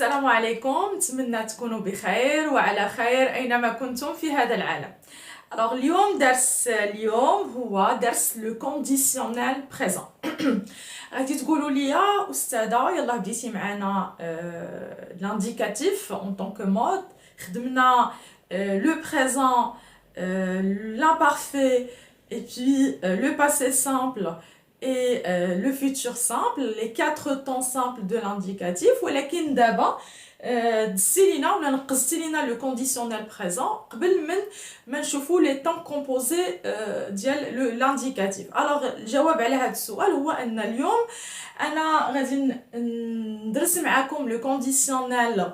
السلام عليكم، نتمنى تكونوا بخير وعلى خير أينما كنتم في هذا العالم. Alors اليوم هو درس لو كونديسيونيل بريزون. غادي تقولوا لي أستاذة يلا بديتي معنا لانديكاتيف اون طونك مود، خدمنا لو بريزون l'imparfait et puis le passé simple et le futur simple, les quatre temps simples de l'indicatif. ولكن دابا دزتيلينا ولا نقصتيلينا لو كونديسيونيل بريزون قبل ما نشوفوا لي طون كومبوزي ديال لانديكاتيف. الوغ الجواب على هذا السؤال هو ان اليوم انا غادي ندرس معكم لو كونديسيونيل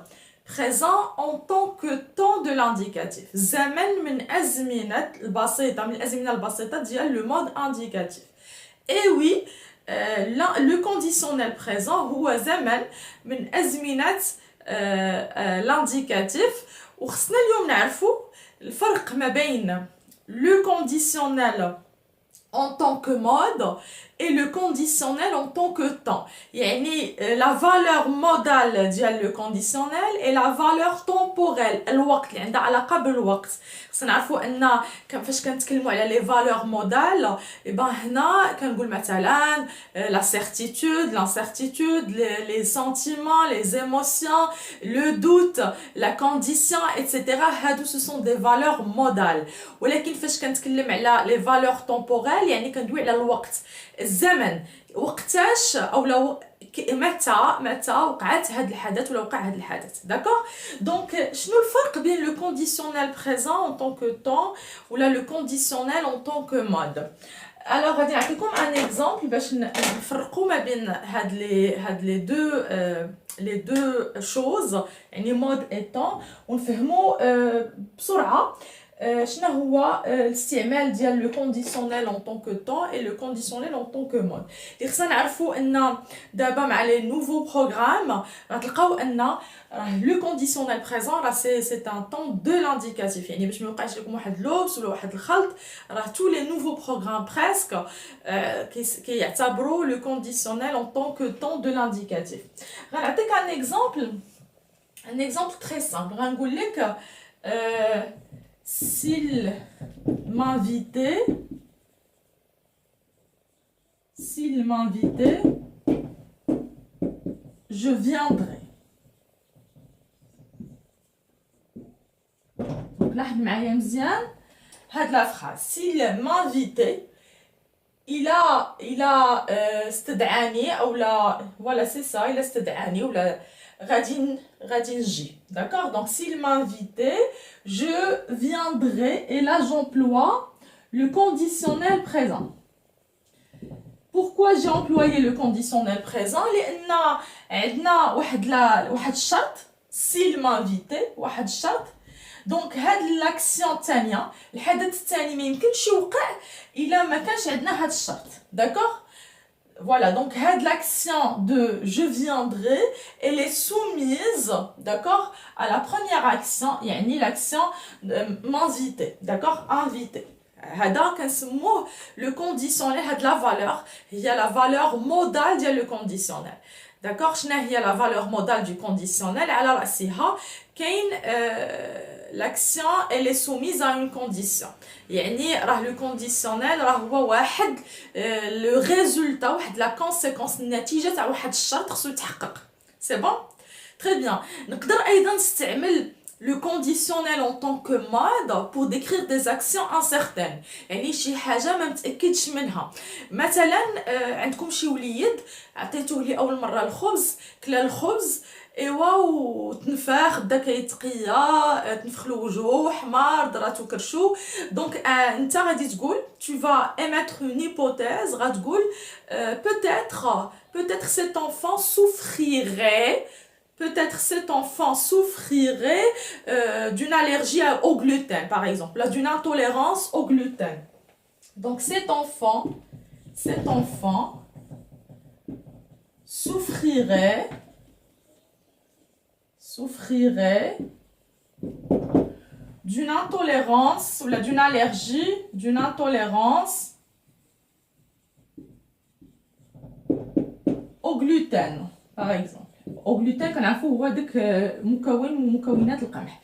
présent en tant que temps de l'indicatif. زمن من أزمنة البسيطة، من الأزمنة البسيطة ديال le mode indicatif. Et oui, le conditionnel présent هو زمن من أزمنة l'indicatif. وخصنا اليوم نعرفوا الفرق ما بين le conditionnel en tant que mode et le conditionnel en tant que temps. يعني la valeur modale ديال le conditionnel et la valeur temporelle، الوقت اللي عندها علاقه بالوقت. خصنا نعرفوا ان فاش كنتكلموا على لي فالور مودال هنا كنقول مثلا la certitude, l'incertitude, les sentiments, les émotions, le doute, la condition, etc. هادو ce sont des valeurs modales. ولكن فاش كنتكلم على les valeurs temporelles يعني كندوي على الوقت، الزمن، وقتاش او لو متى وقعت هذا الحدث ولا وقع هذا الحدث. داكوغ دونك شنو الفرق بين لو كونديسيونيل بريزون اون طونك طون ولا لو كونديسيونيل اون طونك مود؟ الوغ غادي نعطيكم ان اكزامبل باش نفرقوا ما بين هاد لي دو شوز، يعني مود اي طون، ونفهموا بسرعه شنو هو الاستعمال ديال لو كونديسيونيل اون طونك طون اي لو كونديسيونيل اون طونك مود. اللي خصنا نعرفوا ان دابا مع لي نوفو بروغرام غتلقاو ان لو كونديسيونيل بريزون راه سي ان طون دو لانديكاتيف، يعني باش ما يوقعش لكم واحد اللوبس ولا واحد الخلط، راه تو لي نوفو بروغرام بريسك كيعتبروا لو كونديسيونيل اون طونك طون دو لانديكاتيف. غنعطيك ان اكزامبل تري سامبل. غنقول لك s'il m'invitait, je viendrai. Donc là, معايا مزيان هاد la phrase. S'il m'invitait, il a استدعاني او لا voilà c'est ça, il a استدعاني ولا غادي نجي. D'accord? Donc s'il m'invitait, je viendrai, et là j'emploie le conditionnel présent. Pourquoi j'ai employé le conditionnel présent? لأن عندنا واحد الشرط، s'il m'invitait واحد الشرط. دونك هاد لاكسيون الثانيه، الحدث الثاني ما يمكنش يوقع الا ما كانش عندنا هاد الشرط. داكوغ Voilà, donc l'action de je viendrai, elle est soumise, d'accord, à la première action, yani l'action m'inviter, d'accord, inviter. هذا كنسموه le conditionnel. هاد la valeur هي la valeur modale ديال le conditionnel. d'accord, شنو هي la valeur modale du conditionnel؟ على رأسها كاين l'action elle est soumise à une condition. يعني راه لو كونديسيونيل راه هو واحد لو ريزولتا، واحد لا كونسيكونس، النتيجه تاع واحد الشرط خصو يتحقق. سي بون تري بيان. نقدر ايضا نستعمل لو كونديسيونيل اون طونك مود pour décrire des actions incertaines، يعني شي حاجه ما متاكدش منها. مثلا عندكم شي وليد عطيتوه لي اول مره الخبز، كلا الخبز ايوا وتنفخ، بدا كيتقيا، تنفخلو وجهو حمار، دراتو كرشو. دونك انت غادي تقول tu vas émettre une hypothèse، غتقول peut-être cet enfant souffrirait d'une allergie au gluten par exemple, là d'une intolérance au gluten. Donc cet enfant souffrirait d'une intolérance ou d'une allergie, au gluten, par exemple. au gluten كنعرفوا هو داك مكون من مكونات القمح.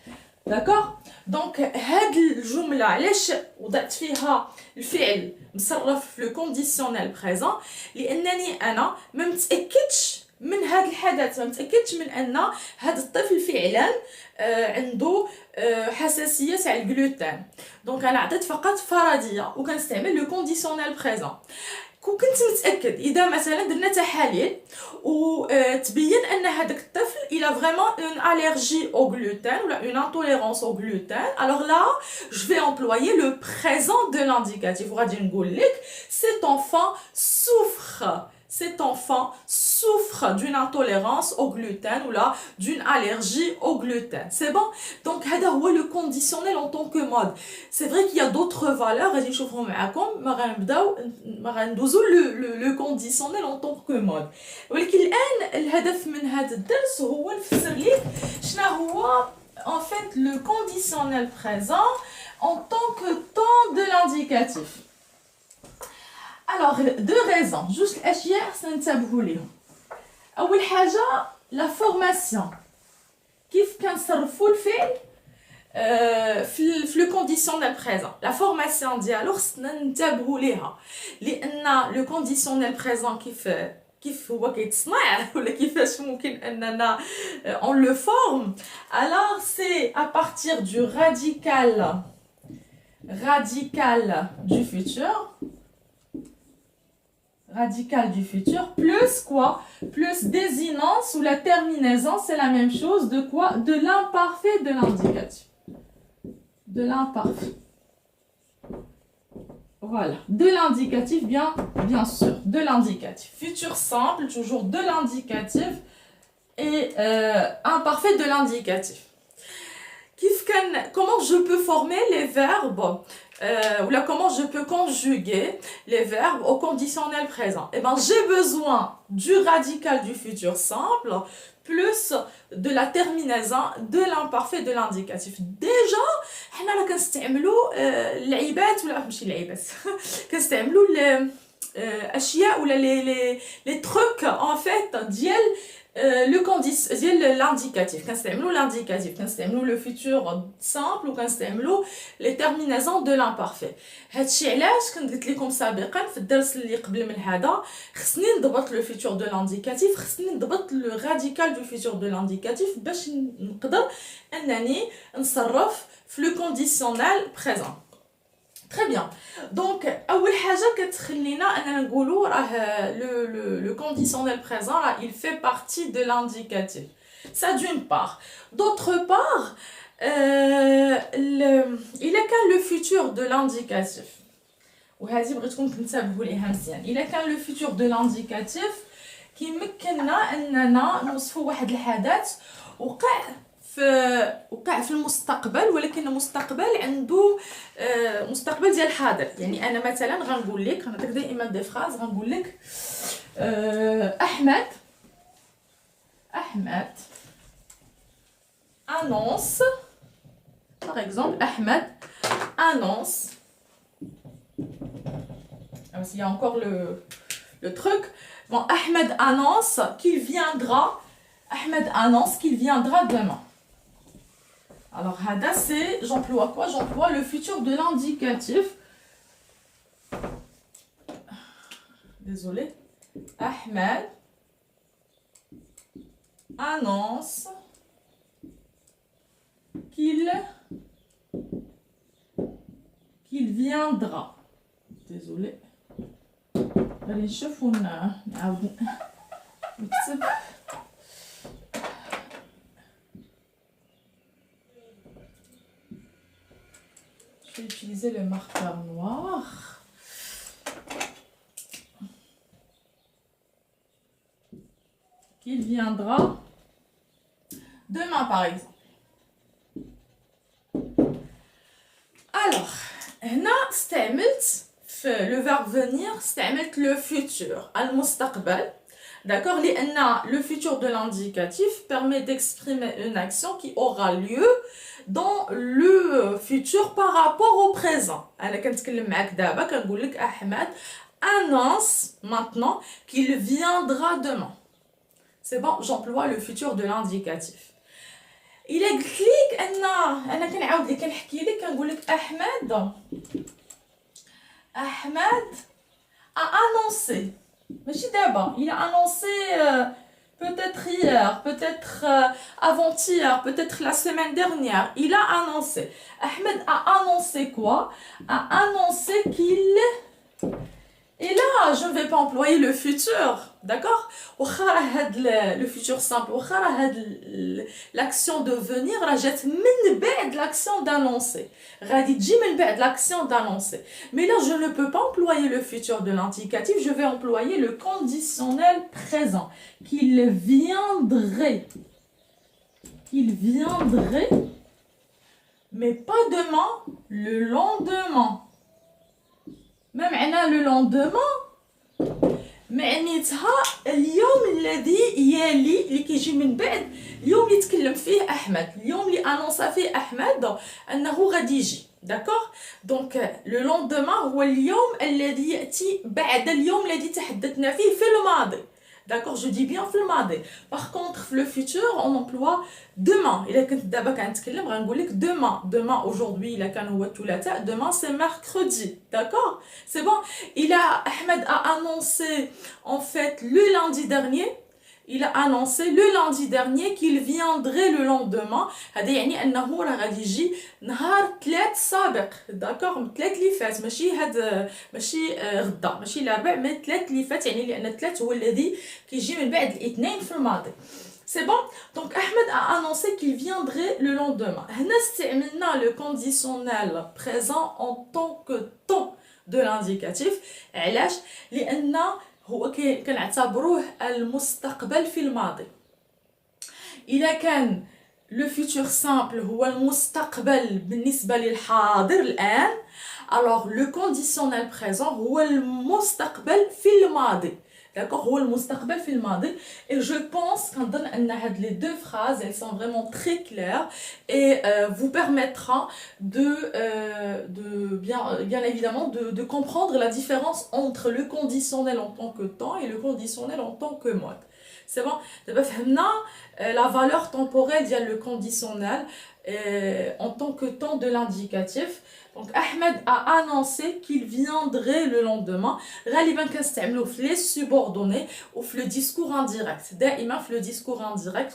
داكوغ دونك هاد الجمله علاش وضعت فيها الفعل مصرف في لو كونديسيونيل بريزون لانني انا ما متاكدش من هذا الحدث، ما متاكدش من ان هذا الطفل فعلا عنده حساسيه على الجلوتين. دونك انا عطيت فقط فرضيه وكنستعمل لو كونديسيونيل بريزون. كون كنت متاكد اذا مثلا درنا تحاليل وتبين ان هذاك الطفل il a vraiment une allergie au gluten ou une intolérance au gluten, alors là je vais employer le présent de l'indicatif وغادي نقول لك cet enfant souffre d'une intolérance au gluten ou là d'une allergie au gluten. C'est bon? Donc هذا هو le conditionnel en tant que mode. C'est vrai qu'il y a d'autres valeurs غادي نشوفهم معكم ما غندوزو le conditionnel en tant que mode. ولكن الان الهدف من هذا الدرس هو نفسر لك شنو هو en fait le conditionnel présent en tant que temps de l'indicatif. Alors, deux raisons. Juste الاشياء سننتبهوا ليهم. اول حاجه لا فورماسيون كيف كنصرفوا الفعل في لو كونديسيونيل بريزون. لا فورماسيون ديالو خصنا ننتبهوا ليها لان لو كونديسيونيل بريزون كيف هو كيتصنع ولا كيفاش ممكن اننا on le forme. Alors c'est à partir du radical du futur. Radical du futur plus quoi? Plus désinence ou la terminaison, c'est la même chose de quoi? De l'imparfait de l'indicatif. De l'imparfait. Voilà, de l'indicatif bien sûr, de l'indicatif. Futur simple, toujours de l'indicatif et imparfait de l'indicatif. Comment je peux former les verbes ou là comment je peux conjuguer les verbes au conditionnel présent? Eh ben j'ai besoin du radical du futur simple plus de la terminaison de l'imparfait de l'indicatif. Déjà حنا راه كنستعملوا اللعيبات ولا ماشي اللعيبات كنستعملوا الاشياء ولا les trucs en fait ديال le condition ديال l'indicatif. كنستعملوا l'indicatif, كنستعملوا le futur simple وكنستعملوا les terminaisons de l'imparfait. هادشي علاش كنت قلت لكم سابقا في الدرس اللي قبل من هذا خصني نضبط le futur de l'indicatif, خصني نضبط le radical du futur de l'indicatif باش نقدر انني نصرف في le conditionnel présent. Très bien. Donc اول حاجه كتخلينا اننا نقولوا راه le conditionnel présent là, il fait partie de l'indicatif. Ça d'une part. D'autre part, il est quand le futur de l'indicatif. وهذه بغيتكم تنتبهوا ليها مزيان. Il est quand le futur de l'indicatif كيمكننا اننا نوصفوا واحد الحدث وقع في المستقبل ولكن المستقبل عنده مستقبل ديال الحاضر. يعني انا مثلا غنقول لك غنعطيك دائما دي فراز غنقول لك احمد annonce par exemple Ahmed annonce. Alors, il y a encore le truc. Bon, Ahmed annonce qu'il viendra demain. Alors, hada, c'est, j'emploie quoi? J'emploie le futur de l'indicatif. Désolé. Ahmed annonce qu'il viendra. Désolé. غادي نشوفوا نعاود نكتب. Je vais utiliser le marqueur noir. Qu'il viendra demain par exemple. Alors, هنا استعملت le verbe venir, استعملت le futur, المستقبل. D'accord? Le futur de l'indicatif permet d'exprimer une action qui aura lieu dans le futur par rapport au présent. أنا كنتكلم معاك دابا كنقول لك أحمد annonce maintenant qu'il viendra demain. C'est bon, j'emploie le futur de l'indicatif. إلا قلت لك أنا كنعاود لك كنحكي لك كنقول لك أحمد a annoncé. ماشي دابا. Il a annoncé peut-être hier, peut-être avant-hier, peut-être la semaine dernière. Il a annoncé. Ahmed a annoncé quoi? A annoncé qu'il... Et là, je ne vais pas employer le futur, d'accord? Le futur simple, l'action de venir, l'action d'annoncer. L'action d'annoncer. Mais là, je ne peux pas employer le futur de l'indicatif, je vais employer le conditionnel présent. Qu'il viendrait. Qu'il viendrait, mais pas demain, le lendemain. ما معنى لو لوندومون معنيتها اليوم الذي يلي اللي كيجي من بعد اليوم اللي تكلم فيه احمد اليوم اللي انونسا فيه احمد انه غادي يجي داكوغ دونك لو لوندومون هو اليوم الذي ياتي بعد اليوم الذي تحدثنا فيه في الماضي D'accord, je dis bien في الماضي. Par contre, le futur, on emploie demain. إلا كنت دابا كنتكلم غنقول لك demain aujourd'hui إلا كان هو الثلاثاء demain c'est mercredi. D'accord? C'est bon. Ahmed a annoncé en fait le lundi dernier. Il a annoncé le lundi dernier qu'il viendrait le lendemain. هذا يعني انه راه غادي يجي نهار ثلاث سابق. داكوغ ثلاث اللي فات ماشي غدا ماشي الاربع مي ثلاث اللي فات يعني لان الثلاث هو الذي كيجي من بعد الاثنين في الماضي. C'est bon? Donc Ahmed a annoncé qu'il viendrait le lendemain. هنا استعملنا le conditionnel présent en tant que temps de l'indicatif. علاش؟ لان هو كنعتبروه المستقبل في الماضي. إذا كان لو فيتور سامبل هو المستقبل بالنسبة للحاضر الآن alors le conditionnel présent هو المستقبل في الماضي. D'accord, هو المستقبل في الماضي. Et je pense كنظن أن هاد les deux phrases elles sont vraiment très claires et vous permettra de bien évidemment de comprendre la différence entre le conditionnel en tant que temps et le conditionnel en tant que mode. C'est bon. دابا فهمنا la valeur temporelle ديال le conditionnel en tant que temps de l'indicatif. Donc Ahmed a annoncé qu'il viendrait le lendemain. غالبا كنستعملوه في les subordonnés ou في le discours indirect. دائما في le discours indirect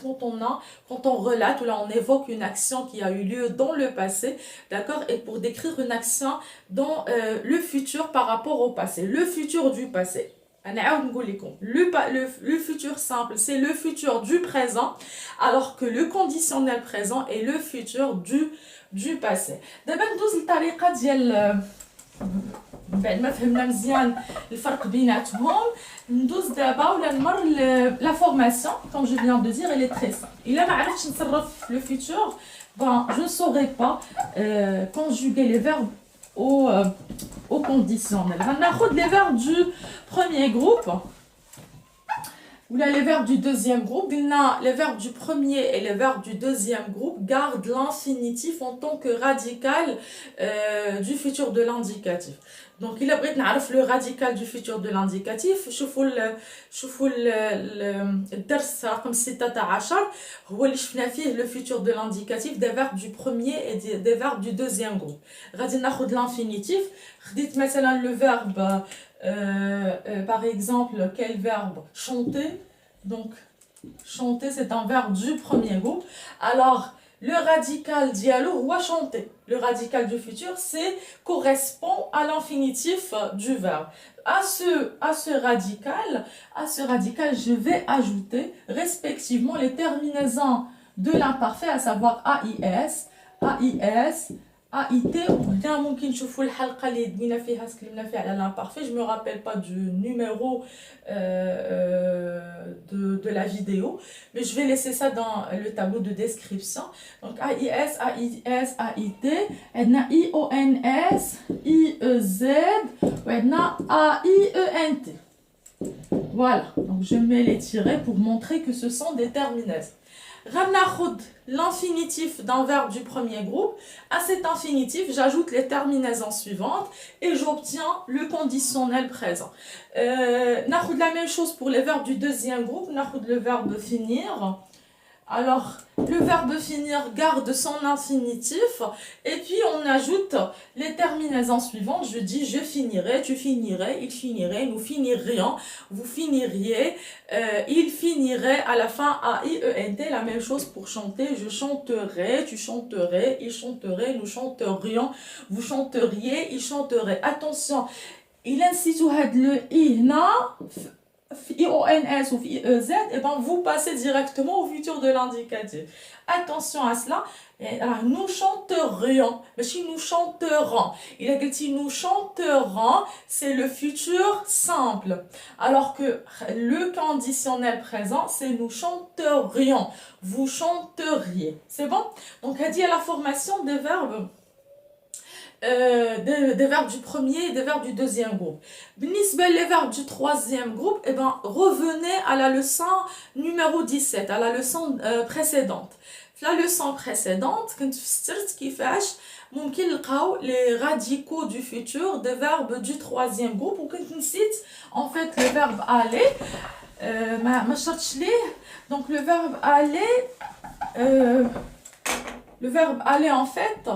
quand on relate ou là on évoque une action qui a eu lieu dans le passé, d'accord, et pour décrire une action dans le futur par rapport au passé, le futur du passé. Le futur simple c'est le futur du présent alors que le conditionnel présent est le futur du passé. دابا ندوز للطريقه ديال بعد ما فهمنا مزيان الفرق بيناتهم ندوز دابا ولا نمر لا فورماسيون comme je viens de dire elle est très simple. الا ما عرفتش نصرف le futur je ne saurais pas conjuguer les verbes au conditionnel. غناخذ les verbes du premier groupe ou là les verbes du deuxième groupe. Les verbes du premier et les verbes du deuxième groupe gardent l'infinitif en tant que radical du futur de l'indicatif. Donc il a بغيت نعرف le radical du futur de l'indicatif. شوفوا الدرس رقم 16 هو اللي شفنا فيه le futur de l'indicatif des verbes du premier et des verbes du deuxième groupe. غادي ناخذ l'infinitif. خديت مثلا le verbe par exemple, quel verbe? Chanter. Donc, chanter, c'est un verbe du premier groupe. Alors, le radical dialogue ou chanter. Le radical du futur, c'est correspond à l'infinitif du verbe. À ce radical, je vais ajouter respectivement les terminaisons de l'imparfait, à savoir AIS, AIT. وهنا ممكن نشوفوا الحلقه اللي دينا فيها تكلمنا فيها على l'imparfait. Je me rappelle pas du numéro de la vidéo, mais je vais laisser ça dans le tableau de description. Donc AIS, AIT, عندنا IONS, IEZ وعندنا AIENT. Voilà, donc je mets les tirets pour montrer que ce sont des terminaisons. غناخد l'infinitif d'un verbe du premier groupe. À cet infinitif, j'ajoute les terminaisons suivantes et j'obtiens le conditionnel présent. ناخد la même chose pour les verbes du deuxième groupe. ناخد le verbe finir. Alors, le verbe finir garde son infinitif et puis on ajoute les terminaisons suivantes. Je dis je finirai, tu finirais, il finirait, nous finirions, vous finiriez, il finirait à la fin A-I-E-N-T. La même chose pour chanter. Je chanterai, tu chanterais, il chanterait, nous chanterions, vous chanteriez, il chanterait. Attention, il incite le I IONS ou IEZ, et ben vous passez directement au futur de l'indicatif. Attention à cela. Nous chanterions, mais si nous chanterons, il a dit nous chanterons, c'est le futur simple. Alors que le conditionnel présent, c'est nous chanterions, vous chanteriez. C'est bon? Donc, elle dit à la formation des verbes. Des verbes du premier et des verbes du deuxième groupe. Les verbes du troisième groupe, eh ben, revenez à la leçon numéro 17, à la leçon précédente. La leçon précédente, quand ممكن نلقاو les radicaux du futur des verbes du troisième groupe ou quand نسيت en fait le verbe aller ما شرطش ليه. Donc le verbe aller en fait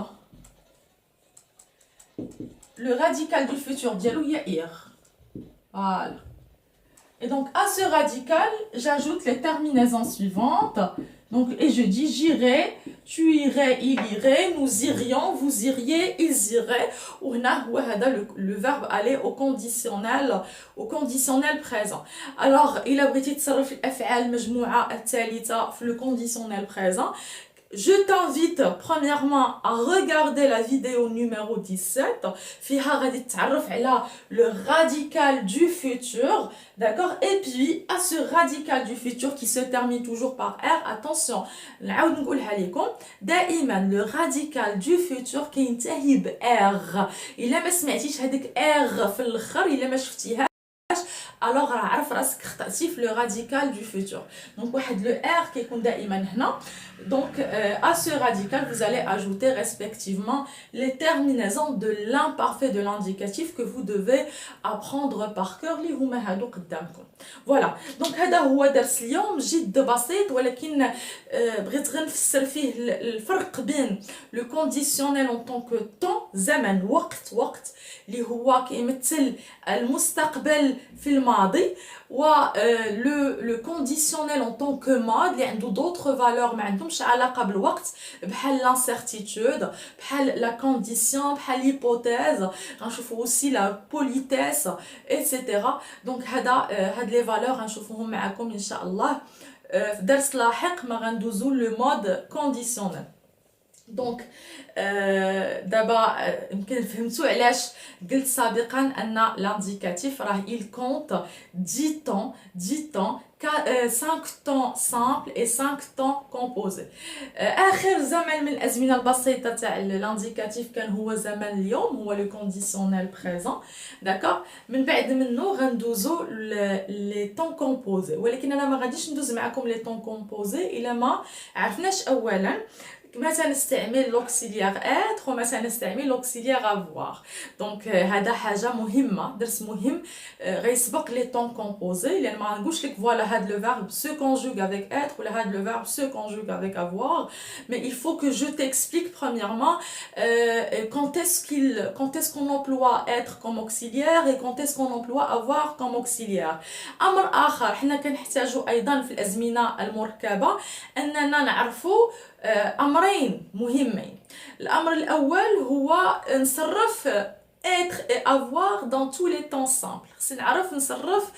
le radical du futur ديالو هي ir. Voilà. Et donc à ce radical, j'ajoute les terminaisons suivantes. Donc, et je dis j'irai, tu irais, il irait, nous irions, vous iriez, ils iraient. Le verbe aller au conditionnel présent. Alors, il a brité تصرف الأفعال مجموعة الثالثة في le conditionnel présent. Je t'invite premièrement à regarder la vidéo numéro 17. فيها غادي تتعرف على le radical du futur, d'accord? Et puis à ce radical du futur qui se termine toujours par R, attention, نعاود نقولها لكم دائما le radical du futur كينتهي ب R. إلا ما سمعتيش هذيك R في الآخر، إلا ما شفتيها alors عرف راسك خطأتي في le radical du futur. Donc واحد le R qui يكون دائما هنا. Donc à ce radical vous allez ajouter respectivement les terminaisons de l'imparfait de l'indicatif que vous devez apprendre par cœur اللي هما هادو قدامكم. Voilà. Donc هذا هو درس اليوم جد بسيط ولكن بغيت غير نفسر فيه الفرق بين le conditionnel en tant que temps زمن وقت اللي هو كيمثل المستقبل في الماضي و le conditionnel en tant que mode اللي عنده d'autres valeurs ما عندهمش علاقه بالوقت بحال l'incertitude بحال la condition بحال l'hypothèse غنشوفوا aussi la politesse etc. donc هاد les valeurs غنشوفوهم معكم ان شاء الله في درس لاحق ما غندوزو le mode conditionnel. دونك دابا يمكن فهمتوا علاش قلت سابقا ان l'indicatif راه il compte 10 temps 5 temps simples et 5 temps composés. اخر زمن من الازمنه البسيطه تاع l'indicatif كان هو زمن اليوم، هو le conditionnel présent. داكوغ من بعد منه غندوزو les temps composés، ولكن انا ما غاديش ندوز معكم les temps composés الا ما عرفناش اولا متى نستعمل l'auxiliaire être ومتى نستعمل l'auxiliaire avoir. دونك هذا حاجه مهمه، درس مهم غيسبق لي طون كومبوزي، لان ما نقولش لك فوالا هاد لو verbe se conjugue avec être ولا هاد le verbe se conjugue avec avoir, mais il faut que je t'explique premièrement quand est-ce qu'on emploie être comme auxiliaire et quand est-ce qu'on emploie avoir comme auxiliaire. امر اخر حنا كنحتاجو ايضا في الازمنه المركبه اننا نعرفوا امرين مهمين. الامر الاول هو نصرف être et avoir dans tous les temps simples. C'est نعرف نصرف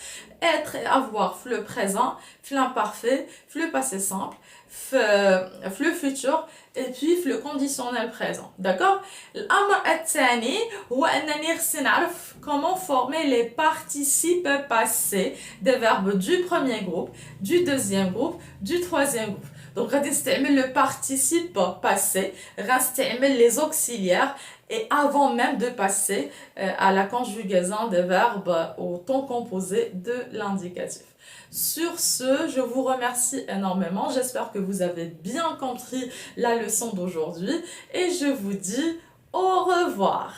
être et avoir في le présent, في l'imparfait, في le passé simple, في le futur et puis في le conditionnel présent. D'accord? الامر الثاني هو انني خصني نعرف comment former les participes passés des verbes du premier groupe, du deuxième groupe, du troisième groupe. Donc غادي نستعمل le participe passé, غنستعمل les auxiliaires et avant même de passer à la conjugaison des verbes au temps composé de l'indicatif. Sur ce, je vous remercie énormément. J'espère que vous avez bien compris la leçon d'aujourd'hui et je vous dis au revoir.